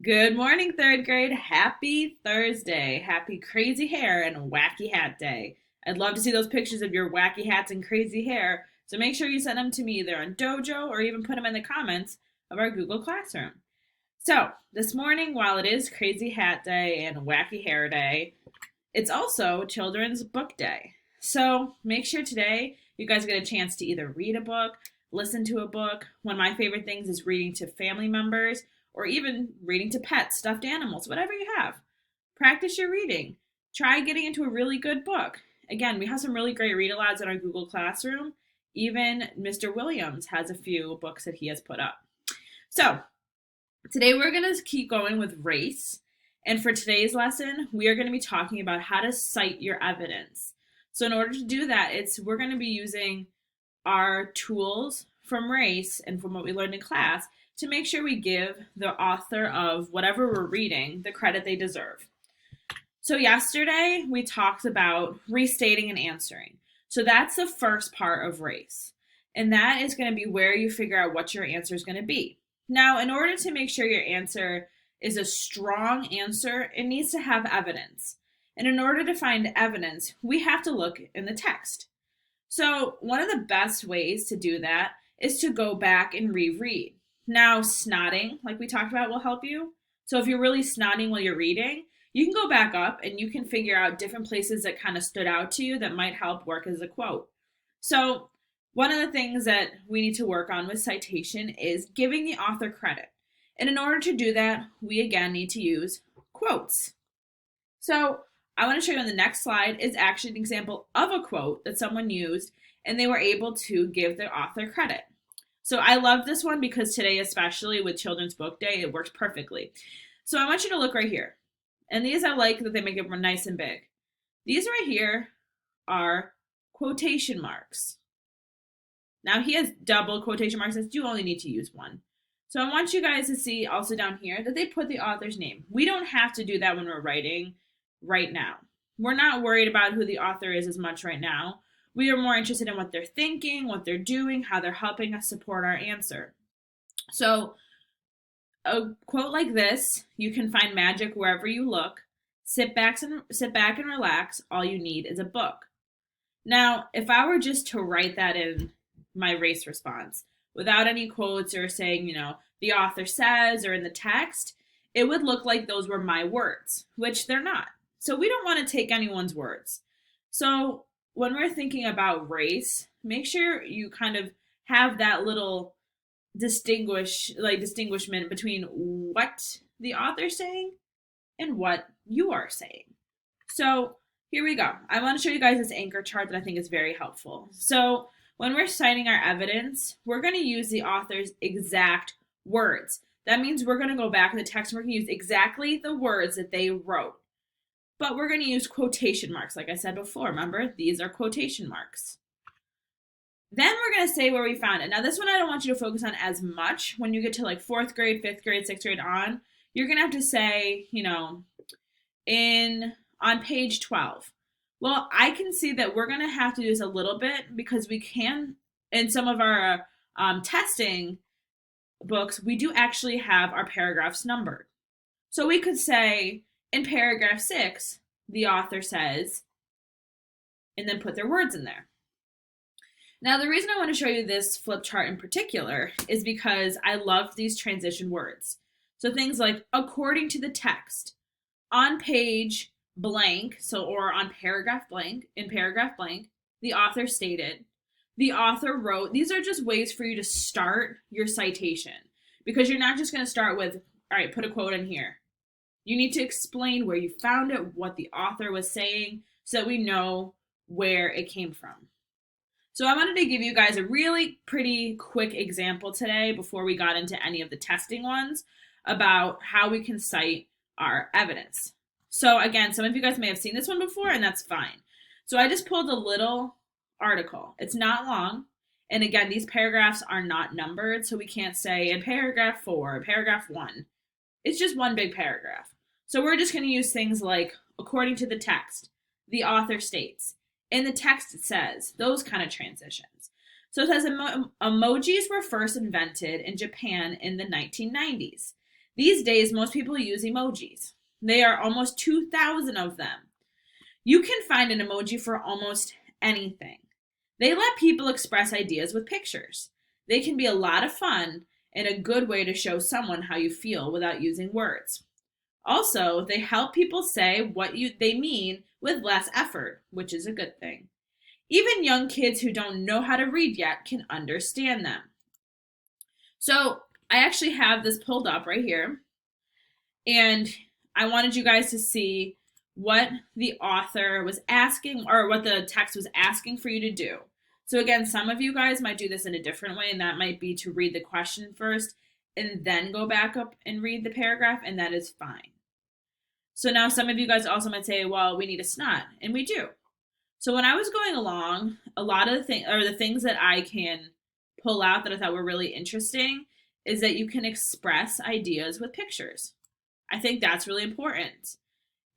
Good morning, third grade. Happy Thursday. Happy crazy hair and wacky hat day. I'd love to see those pictures of your wacky hats and crazy hair, so make sure you send them to me either on Dojo or even put them in the comments of our Google Classroom. So, this morning, while it is crazy hat day and wacky hair day, it's also Children's Book Day. So, make sure today you guys get a chance to either read a book, listen to a book. One of my favorite things is reading to family members or even reading to pets, stuffed animals, whatever you have. Practice your reading. Try getting into a really good book. Again, we have some really great read alouds in our Google Classroom. Even Mr. Williams has a few books that he has put up. So, today we're going to keep going with race. And for today's lesson, we are going to be talking about how to cite your evidence. So in order to do that, we're going to be using our tools from race and from what we learned in class to make sure we give the author of whatever we're reading the credit they deserve. So yesterday we talked about restating and answering. So that's the first part of race. And that is going to be where you figure out what your answer is going to be. Now, in order to make sure your answer is a strong answer, it needs to have evidence. And in order to find evidence, we have to look in the text. So one of the best ways to do that is to go back and reread. Now, snotting, like we talked about, will help you. So if you're really snotting while you're reading, you can go back up and you can figure out different places that kind of stood out to you that might help work as a quote. So one of the things that we need to work on with citation is giving the author credit. And in order to do that, we again need to use quotes. So I want to show you on the next slide is actually an example of a quote that someone used and they were able to give the author credit. So I love this one because today, especially with Children's Book Day, it works perfectly. So I want you to look right here. And these I like that they make it nice and big. These right here are quotation marks. Now he has double quotation marks, as you only need to use one. So I want you guys to see also down here that they put the author's name. We don't have to do that when we're writing right now. We're not worried about who the author is as much right now. We are more interested in what they're thinking, what they're doing, how they're helping us support our answer. So a quote like this, you can find magic wherever you look. Sit back and relax. All you need is a book. Now, if I were just to write that in my race response without any quotes or saying, the author says or in the text, it would look like those were my words, which they're not. So we don't want to take anyone's words. So when we're thinking about race, make sure you kind of have that little distinguishment between what the author's saying and what you are saying. So here we go. I want to show you guys this anchor chart that I think is very helpful. So when we're citing our evidence, we're going to use the author's exact words. That means we're going to go back in the text and we're going to use exactly the words that they wrote. But we're going to use quotation marks, like I said before. Remember, these are quotation marks. Then we're going to say where we found it. Now, this one I don't want you to focus on as much. When you get to like 4th grade, 5th grade, 6th grade on, you're going to have to say, on page 12. Well, I can see that we're going to have to do this a little bit because we can, in some of our testing books, we do actually have our paragraphs numbered. So we could say in paragraph 6, the author says, and then put their words in there. Now, the reason I want to show you this flip chart in particular is because I love these transition words. So things like according to the text, on page blank, or on paragraph blank, in paragraph blank, the author stated, the author wrote. These are just ways for you to start your citation because you're not just going to start with, all right, put a quote in here. You need to explain where you found it, what the author was saying, so that we know where it came from. So I wanted to give you guys a really pretty quick example today before we got into any of the testing ones about how we can cite our evidence. So again, some of you guys may have seen this one before, and that's fine. So I just pulled a little article. It's not long. And again, these paragraphs are not numbered, so we can't say in paragraph 4, paragraph 1. It's just one big paragraph. So we're just going to use things like, according to the text, the author states. In the text it says, those kind of transitions. So it says emojis were first invented in Japan in the 1990s. These days, most people use emojis. There are almost 2,000 of them. You can find an emoji for almost anything. They let people express ideas with pictures. They can be a lot of fun and a good way to show someone how you feel without using words. Also, they help people say what they mean with less effort, which is a good thing. Even young kids who don't know how to read yet can understand them. So, I actually have this pulled up right here, and I wanted you guys to see what the author was asking, or what the text was asking for you to do. So again, some of you guys might do this in a different way, and that might be to read the question first and then go back up and read the paragraph, and that is fine. So now some of you guys also might say, well, we need a snot, and we do. So when I was going along, a lot of the things that I can pull out that I thought were really interesting is that you can express ideas with pictures. I think that's really important.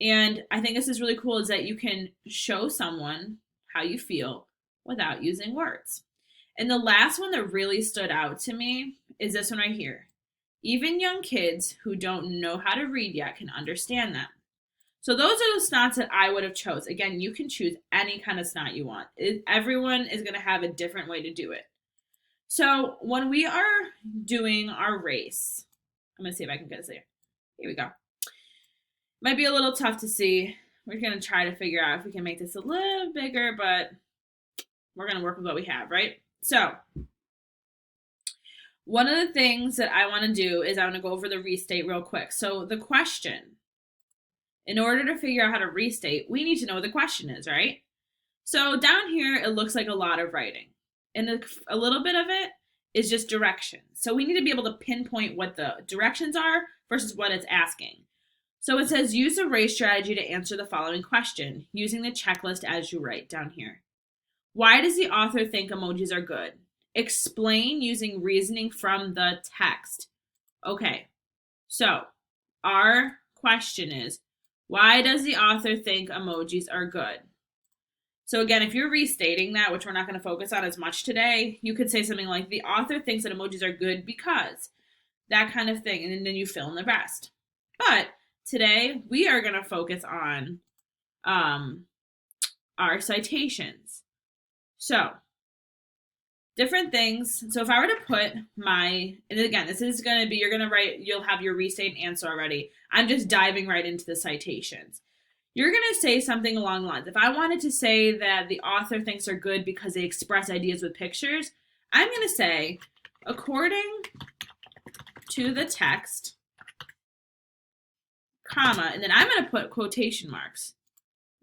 And I think this is really cool is that you can show someone how you feel without using words. And the last one that really stood out to me is this one right here. Even young kids who don't know how to read yet can understand them. So those are the snots that I would have chose. Again, you can choose any kind of snot you want. Everyone is going to have a different way to do it. So when we are doing our race, I'm going to see if I can get this here. Here we go. Might be a little tough to see. We're going to try to figure out if we can make this a little bigger, but we're going to work with what we have, right? So one of the things that I want to do is I want to go over the restate real quick. So the question, in order to figure out how to restate, we need to know what the question is, right? So down here, it looks like a lot of writing. And a little bit of it is just directions. So we need to be able to pinpoint what the directions are versus what it's asking. So it says, use the race strategy to answer the following question, using the checklist as you write down here. Why does the author think emojis are good? Explain using reasoning from the text. Okay, so our question is, why does the author think emojis are good? So again, if you're restating that, which we're not going to focus on as much today, you could say something like, the author thinks that emojis are good because, that kind of thing, and then you fill in the rest. But today, we are going to focus on our citations. So, different things. So if I were to put and again, this is going to be, you'll have your restate answer already. I'm just diving right into the citations. You're going to say something along the lines. If I wanted to say that the author thinks they're good because they express ideas with pictures, I'm going to say, according to the text, comma, and then I'm going to put quotation marks.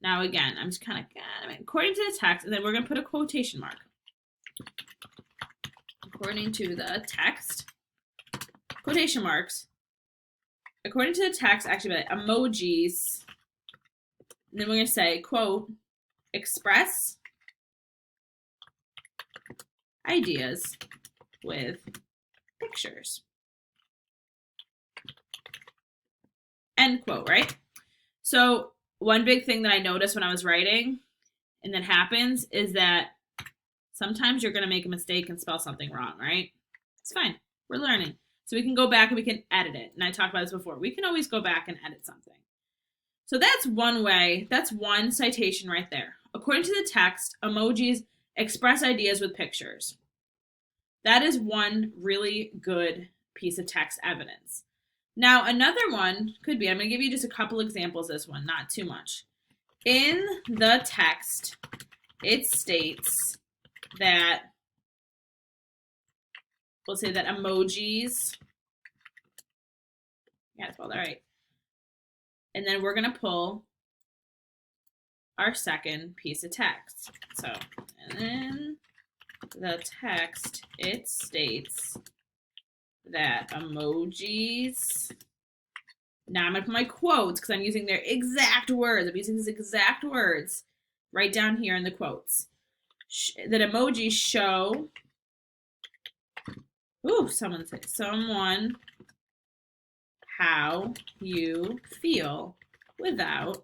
Now again, I'm just kind of, according to the text, and then we're going to put a quotation mark. According to the text, quotation marks. According to the text, actually, emojis. And then we're going to say, quote, express ideas with pictures. End quote, right? So one big thing that I noticed when I was writing, and that happens, is that sometimes you're going to make a mistake and spell something wrong, right? It's fine. We're learning. So we can go back and we can edit it. And I talked about this before. We can always go back and edit something. So that's one way. That's one citation right there. According to the text, emojis express ideas with pictures. That is one really good piece of text evidence. Now, another one could be, I'm going to give you just a couple examples of this one, not too much. In the text, it states that, we'll say that emojis, yeah, I spelled that right. And then we're going to pull our second piece of text. So, in the text, it states that emojis, now I'm going to put my quotes because I'm using their exact words. I'm using these exact words right down here in the quotes. That emojis show, someone how you feel without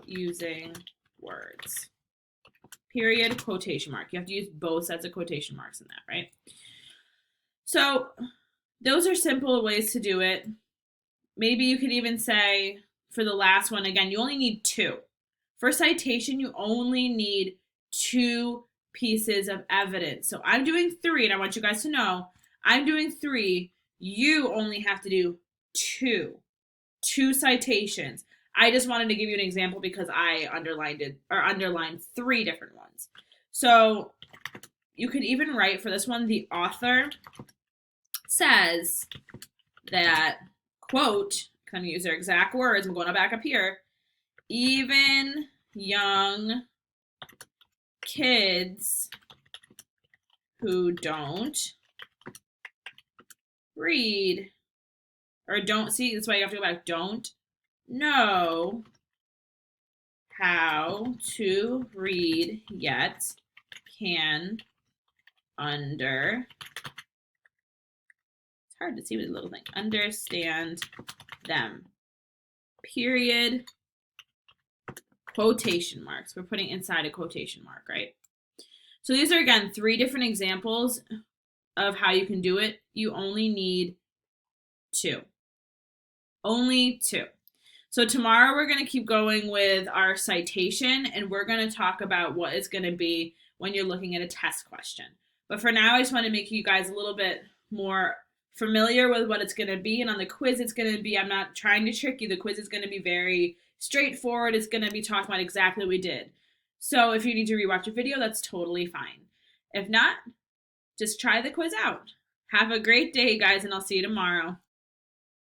using words. Period, quotation mark. You have to use both sets of quotation marks in that, right? So those are simple ways to do it. Maybe you could even say for the last one, again, you only need two. For citation, you only need two pieces of evidence. So I'm doing three, and I want you guys to know I'm doing three. You only have to do two citations. I just wanted to give you an example because I underlined three different ones. So you could even write for this one, the author says that, quote, I'm going to use their exact words. I'm going back up here. Even young kids who don't read or don't see, that's why you have to go back, don't know how to read yet can it's hard to see with a little thing, understand them. Period. Quotation marks. We're putting inside a quotation mark, right? So these are, again, three different examples of how you can do it. You only need two. Only two. So tomorrow we're going to keep going with our citation, and we're going to talk about what it's going to be when you're looking at a test question. But for now, I just want to make you guys a little bit more familiar with what it's going to be. And on the quiz, it's going to be, I'm not trying to trick you. The quiz is going to be very straightforward. It's going to be talking about exactly what we did. So if you need to rewatch a video, that's totally fine. If not, just try the quiz out. Have a great day, guys, and I'll see you tomorrow.